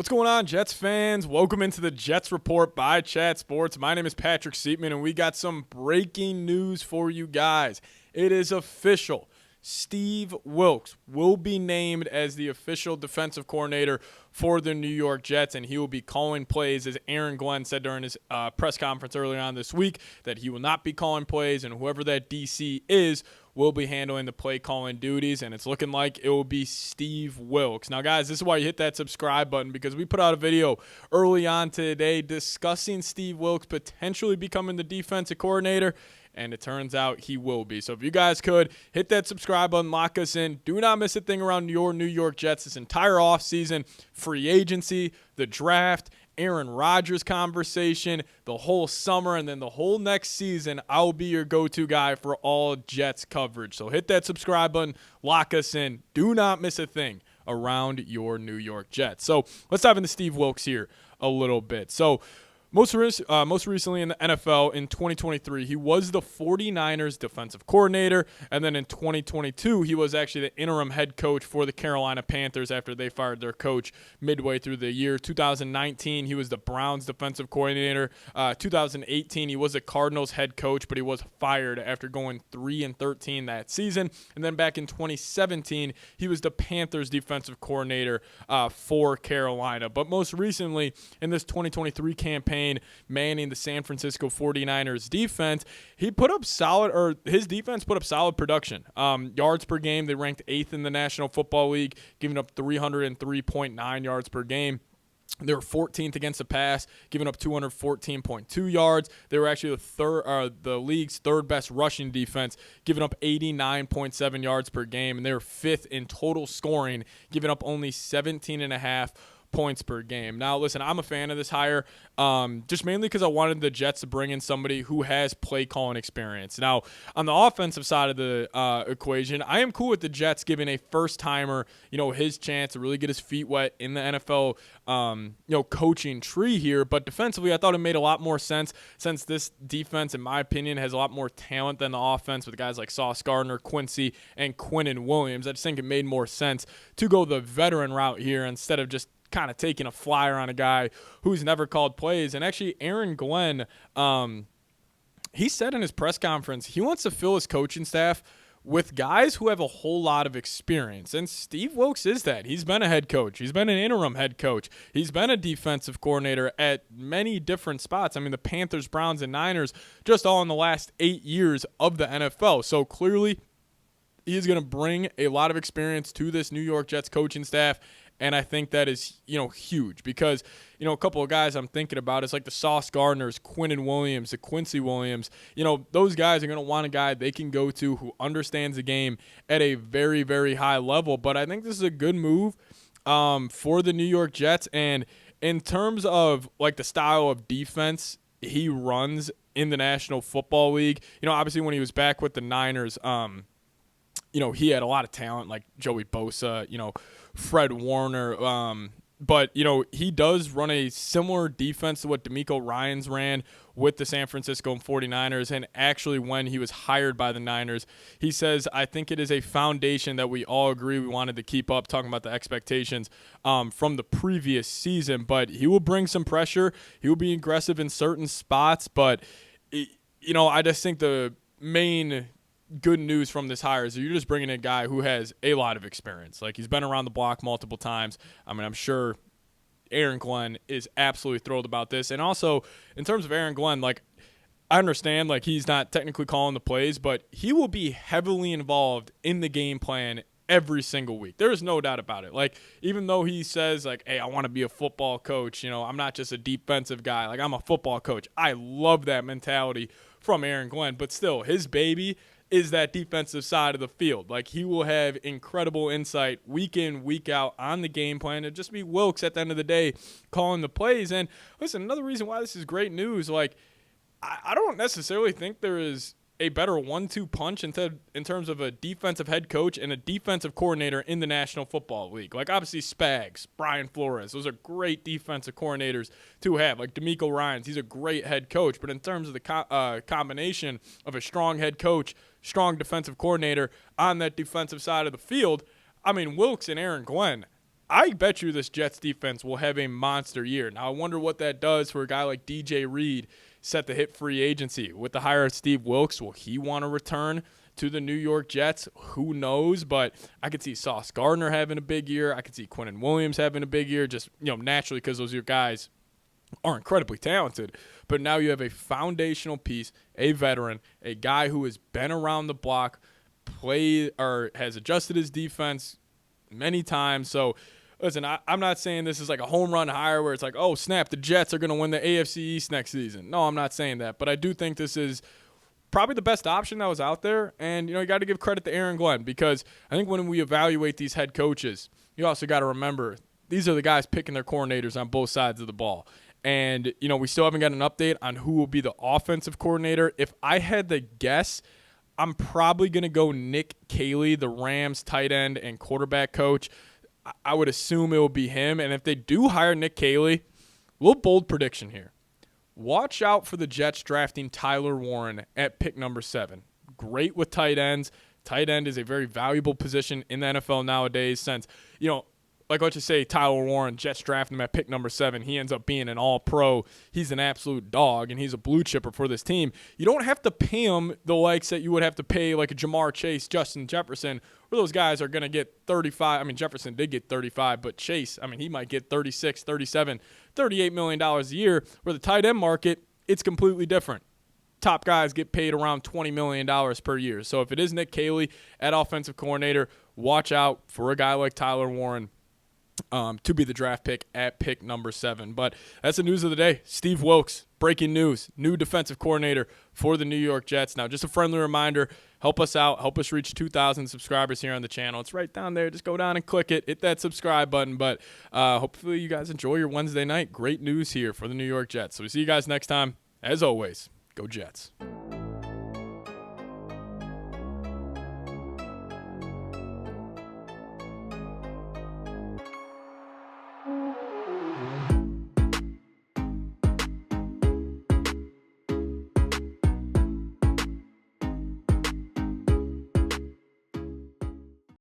What's going on, Jets fans? Welcome into the Jets Report by Chat Sports. My name is Patrick Siepman, and we got some breaking news for you guys. It is official. Steve Wilks will be named as the official defensive coordinator for the New York Jets, and he will be calling plays, as Aaron Glenn said during his press conference earlier on this week, that he will not be calling plays, and whoever that DC is will be handling the play calling duties, and it's looking like it will be Steve Wilks. Now, guys, this is why you hit that subscribe button, because we put out a video early on today discussing Steve Wilks potentially becoming the defensive coordinator, and it turns out he will be. So if you guys could, hit that subscribe button, lock us in. Do not miss a thing around your New York Jets this entire offseason, free agency, the draft, Aaron Rodgers conversation, the whole summer, and then the whole next season. I'll be your go-to guy for all Jets coverage. So hit that subscribe button, lock us in. Do not miss a thing around your New York Jets. So let's dive into Steve Wilks here a little bit. So most recently in the NFL in 2023, he was the 49ers defensive coordinator, and then in 2022, he was actually the interim head coach for the Carolina Panthers after they fired their coach midway through the year. 2019, he was the Browns defensive coordinator. 2018, he was the Cardinals head coach, but he was fired after going 3-13 that season. And then back in 2017, he was the Panthers defensive coordinator for Carolina. But most recently, in this 2023 campaign, manning the San Francisco 49ers defense, his defense put up solid production. Yards per game, they ranked 8th in the National Football League, giving up 303.9 yards per game. They were 14th against the pass, giving up 214.2 yards. They were actually the league's third best rushing defense, giving up 89.7 yards per game, and they were 5th in total scoring, giving up only 17.5 points per game. Now, listen, I'm a fan of this hire, just mainly because I wanted the Jets to bring in somebody who has play calling experience. Now, on the offensive side of the equation, I am cool with the Jets giving a first timer, his chance to really get his feet wet in the NFL, coaching tree here. But defensively, I thought it made a lot more sense since this defense, in my opinion, has a lot more talent than the offense with guys like Sauce Gardner, Quincy, and Quinnen Williams. I just think it made more sense to go the veteran route here instead of just kind of taking a flyer on a guy who's never called plays. And actually, Aaron Glenn, he said in his press conference he wants to fill his coaching staff with guys who have a whole lot of experience. And Steve Wilks is that. He's been a head coach. He's been an interim head coach. He's been a defensive coordinator at many different spots. I mean, the Panthers, Browns, and Niners just all in the last 8 years of the NFL. So clearly, he's going to bring a lot of experience to this New York Jets coaching staff. And I think that is, huge because, a couple of guys I'm thinking about is like the Sauce Gardners, Quinnen Williams, the Quincy Williams. Those guys are going to want a guy they can go to who understands the game at a very, very high level. But I think this is a good move for the New York Jets. And in terms of like the style of defense he runs in the National Football League, obviously when he was back with the Niners, he had a lot of talent like Joey Bosa, Fred Warner, but, he does run a similar defense to what DeMeco Ryans ran with the San Francisco 49ers, and actually when he was hired by the Niners, he says, I think it is a foundation that we all agree we wanted to keep up, talking about the expectations from the previous season, but he will bring some pressure. He will be aggressive in certain spots, but, I just think the main good news from this hire is you're just bringing in a guy who has a lot of experience. Like, he's been around the block multiple times. I mean, I'm sure Aaron Glenn is absolutely thrilled about this. And also, in terms of Aaron Glenn, like, I understand, like, he's not technically calling the plays, but he will be heavily involved in the game plan every single week. There is no doubt about it. Like, even though he says, like, hey, I want to be a football coach, I'm not just a defensive guy. Like, I'm a football coach. I love that mentality from Aaron Glenn, but still, his baby is that defensive side of the field. Like, he will have incredible insight week in, week out on the game plan. It'll just be Wilks at the end of the day calling the plays. And listen, another reason why this is great news, like, I don't necessarily think there is a better 1-2 punch in terms of a defensive head coach and a defensive coordinator in the National Football League. Like, obviously, Spags, Brian Flores, those are great defensive coordinators to have. Like, DeMeco Ryans, he's a great head coach. But in terms of the combination of a strong head coach, strong defensive coordinator on that defensive side of the field, I mean, Wilks and Aaron Glenn, I bet you this Jets defense will have a monster year. Now, I wonder what that does for a guy like DJ Reed set to hit free agency. With the hire of Steve Wilks, will he want to return to the New York Jets? Who knows? But I could see Sauce Gardner having a big year. I could see Quinnen Williams having a big year, just naturally because those your guys are incredibly talented. But now you have a foundational piece, a veteran, a guy who has been around the block, played or has adjusted his defense many times. So listen, I'm not saying this is like a home run hire where it's like, oh, snap, the Jets are going to win the AFC East next season. No, I'm not saying that. But I do think this is probably the best option that was out there. And, you got to give credit to Aaron Glenn, because I think when we evaluate these head coaches, you also got to remember these are the guys picking their coordinators on both sides of the ball. And, we still haven't got an update on who will be the offensive coordinator. If I had to guess, I'm probably going to go Nick Caley, the Rams tight end and quarterback coach. I would assume it will be him. And if they do hire Nick Caley, a little bold prediction here. Watch out for the Jets drafting Tyler Warren at pick number 7. Great with tight ends. Tight end is a very valuable position in the NFL nowadays, since, like let's just say Tyler Warren, Jets draft him at pick number 7. He ends up being an all-pro. He's an absolute dog, and he's a blue chipper for this team. You don't have to pay him the likes that you would have to pay like a Jamar Chase, Justin Jefferson, where those guys are going to get 35. I mean, Jefferson did get 35, but Chase, he might get 36, 37, $38 million a year. Where the tight end market, it's completely different. Top guys get paid around $20 million per year. So if it is Nick Caley at offensive coordinator, watch out for a guy like Tyler Warren to be the draft pick at pick number 7. But that's the news of the day. Steve Wilks, breaking news, new defensive coordinator for the New York Jets. Now, just a friendly reminder, help us out, help us reach 2,000 subscribers here on the channel. It's right down there. Just go down and click it, hit that subscribe button. But hopefully you guys enjoy your Wednesday night. Great news here for the New York Jets. So we see you guys next time. As always, go Jets.